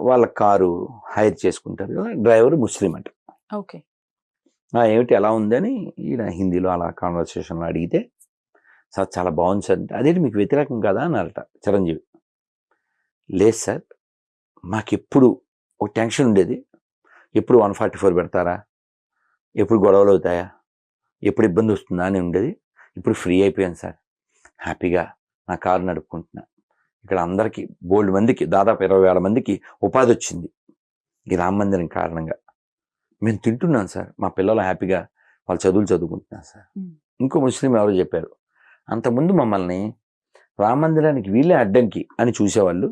వాళ్ళ car hire చేసుకుంటారు కదా, డ్రైవర్ ముస్లిం అంట. ఓకే. ఏమిటి ఎలా ఉందని ఈయన హిందీలో అలా కాన్వర్సేషన్లో అడిగితే, సార్ చాలా బాగుంది సార్ అంటే, అదేంటి మీకు వ్యతిరేకం కదా అన్నారట చిరంజీవి. లేదు సార్, మాకెప్పుడు ఒక టెన్షన్ ఉండేది, ఎప్పుడు 144 పెడతారా, ఎప్పుడు గొడవలు అవుతాయా, ఎప్పుడు ఇబ్బంది వస్తుందా అని ఉండేది. ఇప్పుడు ఫ్రీ అయిపోయాను సార్, హ్యాపీగా నా కారు నడుపుకుంటున్నా. ఇక్కడ అందరికీ బోల్డ్ మందికి, దాదాపు 20,000 మందికి ఉపాధి వచ్చింది ఈ రామ మందిరం కారణంగా. మేము తింటున్నాను సార్, మా పిల్లలు హ్యాపీగా వాళ్ళ చదువులు చదువుకుంటున్నారు సార్. ఇంకో ముస్లిం ఎవరో చెప్పారు, అంతకుముందు మమ్మల్ని రామ మందిరానికి వీళ్ళే అడ్డంకి అని చూసేవాళ్ళు,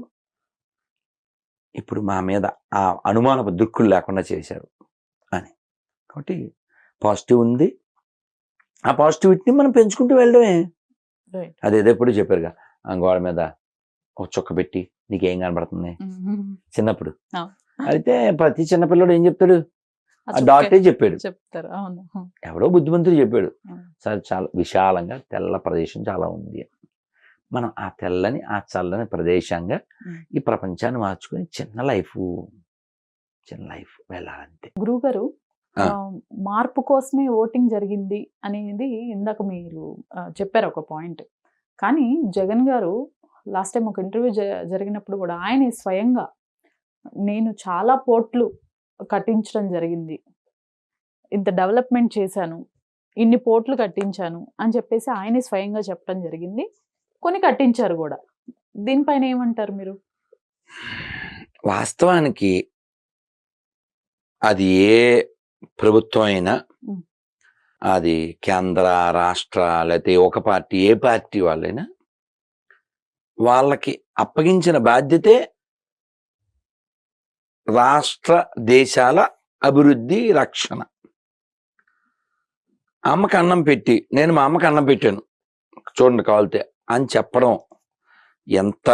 ఇప్పుడు మా మీద ఆ అనుమానపు దృక్కులు లేకుండా చేశారు అని. కాబట్టి పాజిటివ్ ఉంది, ఆ పాజిటివిటీని మనం పెంచుకుంటూ వెళ్ళడమే. అదేదో ఎప్పుడు చెప్పారుగా, ఆ గోడ మీద ఒక చుక్క పెట్టి నీకేం కనబడుతుంది చిన్నప్పుడు. అయితే ప్రతి చిన్నపిల్లడు ఏం చెప్తాడు, ఆ డాక్టరే చెప్పాడు, ఎవడో బుద్ధిమంతుడు చెప్పాడు, సార్ చాలా విశాలంగా తెల్ల ప్రదేశం చాలా ఉంది. మనం ఆ తెల్లని ఆ చల్లని ప్రదేశంగా ఈ ప్రపంచాన్ని మార్చుకుని చిన్న లైఫ్ వెళ్ళాలంతే. గురువు గారు, మార్పు కోసమే ఓటింగ్ జరిగింది అనేది ఇందాక మీరు చెప్పారు ఒక పాయింట్. కానీ జగన్ గారు లాస్ట్ టైం ఒక ఇంటర్వ్యూ జరిగినప్పుడు కూడా ఆయన స్వయంగా నేను చాలా పోర్ట్లు కట్టించడం జరిగింది, ఇంత డెవలప్మెంట్ చేశాను, ఇన్ని పోర్ట్లు కట్టించాను అని చెప్పేసి ఆయనే స్వయంగా చెప్పడం జరిగింది. కొన్ని కట్టించారు కూడా. దీనిపైన ఏమంటారు మీరు? వాస్తవానికి అది ఏ ప్రభుత్వం అయినా, అది కేంద్ర రాష్ట్ర లేకపోతే ఒక పార్టీ ఏ పార్టీ వాళ్ళైనా, వాళ్ళకి అప్పగించిన బాధ్యతే రాష్ట్ర దేశాల అభివృద్ధి రక్షణ. అమ్మకి అన్నం పెట్టి, నేను మా అమ్మకి అన్నం పెట్టాను చూడండి కావాలితే అని చెప్పడం ఎంత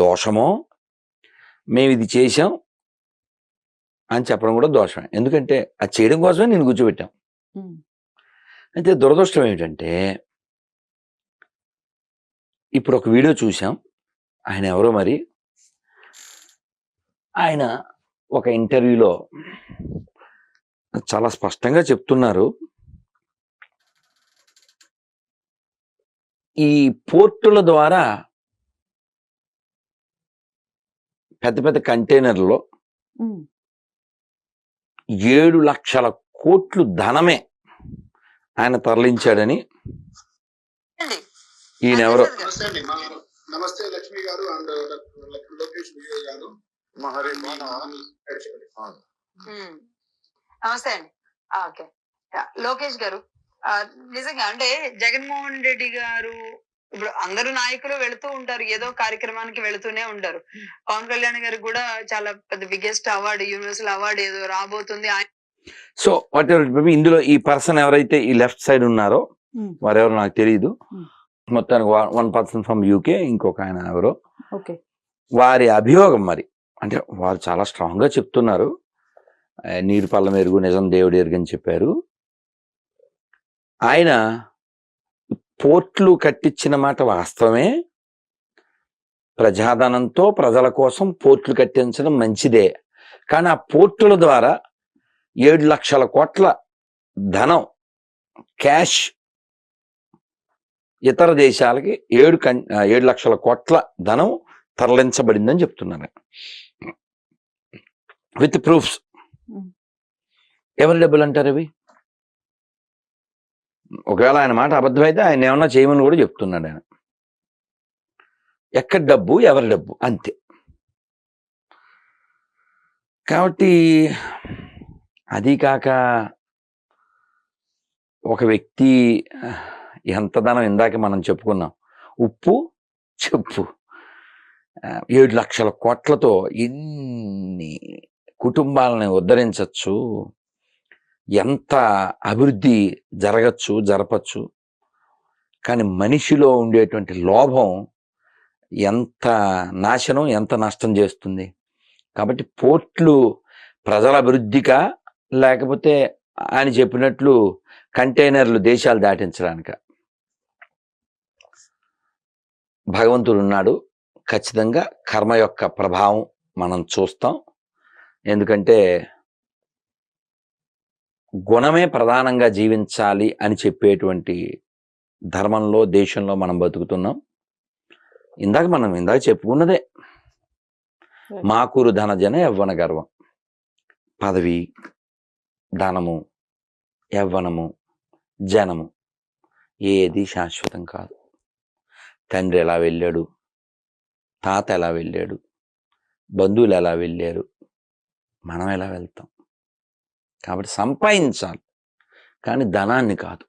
దోషమో, మేము ఇది చేసాం అని చెప్పడం కూడా దోషమే. ఎందుకంటే అది చేయడం కోసమే నేను కూర్చోబెట్టాం. అయితే దురదృష్టం ఏమిటంటే, ఇప్పుడు ఒక వీడియో చూసాం, ఆయన ఎవరో మరి, ఆయన ఒక ఇంటర్వ్యూలో చాలా స్పష్టంగా చెప్తున్నారు, ఈ పోర్టుల ద్వారా పెద్ద పెద్ద కంటైనర్లో 7 లక్షల కోట్లు ధనమే ఆయన తరలించాడని. ఈయన ఎవరో, నమస్తే లక్ష్మి గారు అండ్ లోకేష్ గారు. నమస్తే అండి. ఓకే, లోకేష్ గారు, నిజంగా అంటే జగన్మోహన్ రెడ్డి గారు ఇప్పుడు అందరూ నాయకులు వెళుతూ ఉంటారు, ఏదో కార్యక్రమానికి వెళుతూనే ఉంటారు. పవన్ కళ్యాణ్ గారికి కూడా చాలా పెద్ద బిగ్గెస్ట్ అవార్డు, యూనివర్సల్ అవార్డు ఏదో రాబోతుంది. సో వాట్ ఎవర్ ఇందులో ఈ పర్సన్ ఎవరైతే ఈ లెఫ్ట్ సైడ్ ఉన్నారో వారెవరో నాకు తెలియదు. మొత్తానికి 1 పర్సన్ ఫ్రమ్ యూకే, ఇంకొక ఆయన ఎవరో. వారి అభియోగం మరి, అంటే వారు చాలా స్ట్రాంగ్ గా చెప్తున్నారు, నీరు పళ్ళ మెరుగు నిజం దేవుడు ఎరుగు అని చెప్పారు. ఆయన పోర్ట్లు కట్టించిన మాట వాస్తవమే, ప్రజాధనంతో ప్రజల కోసం పోర్ట్లు కట్టించడం మంచిదే. కానీ ఆ పోర్టుల ద్వారా 7 లక్షల కోట్ల ధనం క్యాష్ ఇతర దేశాలకి 7 లక్షల కోట్ల ధనం తరలించబడిందని చెప్తున్నారు విత్ ప్రూఫ్స్. ఎవరి డబ్బులు అంటారు అవి? ఒకవేళ ఆయన మాట అబద్ధమైతే ఆయన ఏమన్నా చేయమని కూడా చెప్తున్నాడు ఆయన. ఎక్కడ డబ్బు, ఎవరి డబ్బు, అంతే. కాబట్టి అది కాక ఒక వ్యక్తి ఎంత ధనం, ఇందాక మనం చెప్పుకున్నాం, ఉప్పు చెప్పు 7 లక్షల కోట్లతో ఎన్ని కుటుంబాలని ఉద్ధరించవచ్చు, ఎంత అభివృద్ధి జరపచ్చు. కానీ మనిషిలో ఉండేటువంటి లోభం ఎంత నాశనం, ఎంత నష్టం చేస్తుంది. కాబట్టి పోర్ట్లు ప్రజల అభివృద్ధికా, లేకపోతే ఆయన చెప్పినట్లు కంటైనర్లు దేశాలు దాటించడానిక? భగవంతుడు ఉన్నాడు, ఖచ్చితంగా కర్మ యొక్క ప్రభావం మనం చూస్తాం. ఎందుకంటే గుణమే ప్రధానంగా జీవించాలి అని చెప్పేటువంటి ధర్మంలో, దేశంలో మనం బతుకుతున్నాం. ఇందాక చెప్పుకున్నదే, మాకూరు ధనజన యవ్వన గర్వం. పదవి, ధనము, యవ్వనము, జనము ఏది శాశ్వతం కాదు. తండ్రి ఎలా వెళ్ళాడు, తాత ఎలా వెళ్ళాడు, బంధువులు ఎలా వెళ్ళారు, మనం ఎలా వెళ్తాం. కాబట్టి సంపాదించాలి, కానీ ధనాన్ని కాదు.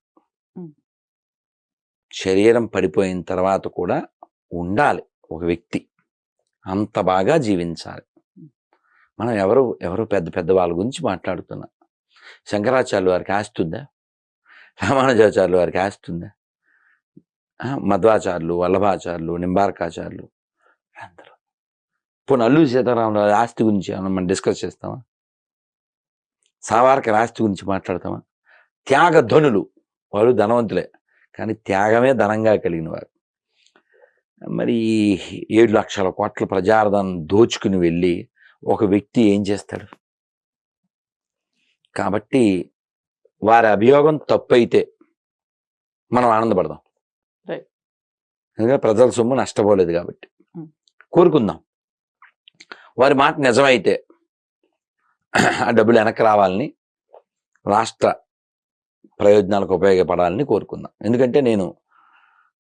శరీరం పడిపోయిన తర్వాత కూడా ఉండాలి ఒక వ్యక్తి, అంత బాగా జీవించాలి. మనం ఎవరు పెద్ద పెద్ద వాళ్ళ గురించి మాట్లాడుతున్నాం. శంకరాచార్యుల వారికి ఆస్తి ఉందా? రామానుజాచార్యుల వారికి ఆస్తి ఉందా? మధ్వాచార్యులు, వల్లభాచార్యులు, నింబార్కాచార్యులు అందరూ. పోనీ అల్లూరి సీతారామరాజు ఆస్తి గురించి మనం డిస్కస్ చేస్తామా? సావార్కర్ ఆస్తి గురించి మాట్లాడతామా? త్యాగధనులు, వాళ్ళు ధనవంతులే, కానీ త్యాగమే ధనంగా కలిగిన వారు. మరి 7 లక్షల కోట్ల ప్రజాధనం దోచుకుని వెళ్ళి ఒక వ్యక్తి ఏం చేస్తాడు? కాబట్టి వారి అభియోగం తప్పు అయితే మనం ఆనందపడదాం, ఎందుకంటే ప్రజల సొమ్ము నష్టపోలేదు కాబట్టి. కోరుకుందాం వారి మాట నిజమైతే ఆ డబ్బులు వెనక్కి రావాలని, రాష్ట్ర ప్రయోజనాలకు ఉపయోగపడాలని కోరుకుందాం. ఎందుకంటే నేను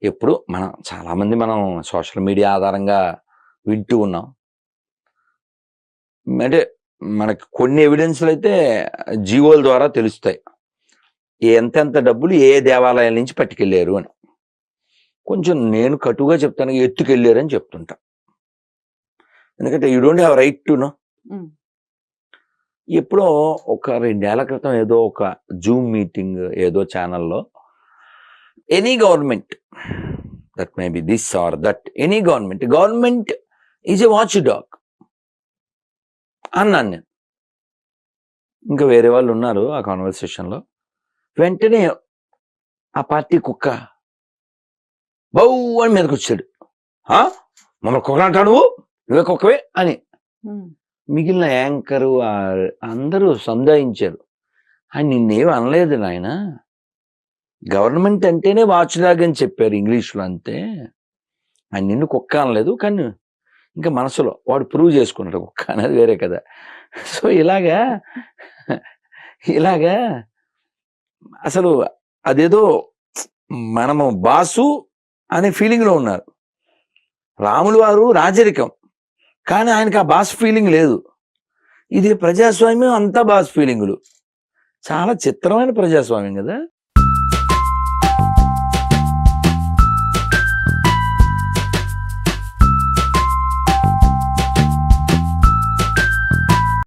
ఎప్పుడు చాలామంది మనం సోషల్ మీడియా ఆధారంగా వింటూ ఉన్నాం. అంటే మనకి కొన్ని ఎవిడెన్స్లు అయితే జీవోల ద్వారా తెలుస్తాయి, ఎంతెంత డబ్బులు ఏ దేవాలయాల నుంచి పట్టుకెళ్ళారు అని. కొంచెం నేను కటుగా చెప్తాను, ఎత్తుకెళ్ళారు అని చెప్తుంటా. ఎందుకంటే you don't have right to know. ఎప్పుడో ఒక 2 ఏళ్ల క్రితం ఏదో ఒక జూమ్ మీటింగ్ ఏదో ఛానల్లో, any government, that may be this or that, any government is a watch dog అన్నాను నేను. ఇంకా వేరే వాళ్ళు ఉన్నారు ఆ కాన్వర్సేషన్లో. వెంటనే ఆ పార్టీ కుక్క బౌ అని మీదకి వచ్చాడు. మమ్మల్ని కుక్క అంటాడు, నువ్వే కుక్కవే అని. మిగిలిన యాంకరు అందరూ సంధాయించారు. నిన్నేం అనలేదు నాయన, గవర్నమెంట్ అంటేనే వాచ్ డాగ్ అని చెప్పారు ఇంగ్లీష్లో, అంతే. ఆయన నిన్ను కుక్క అనలేదు, కానీ ఇంకా మనసులో వాడు ప్రూవ్ చేసుకున్నాడు కుక్క అనేది వేరే కదా. సో ఇలాగా అసలు అదేదో మనము బాసు అనే ఫీలింగ్లో ఉన్నారు. రాములు వారు రాజరికం, కానీ ఆయనకి ఆ బాస్ ఫీలింగ్ లేదు. ఇది ప్రజాస్వామ్యం, అంతా బాస్ ఫీలింగులు. చాలా చిత్రమైన ప్రజాస్వామ్యం కదా.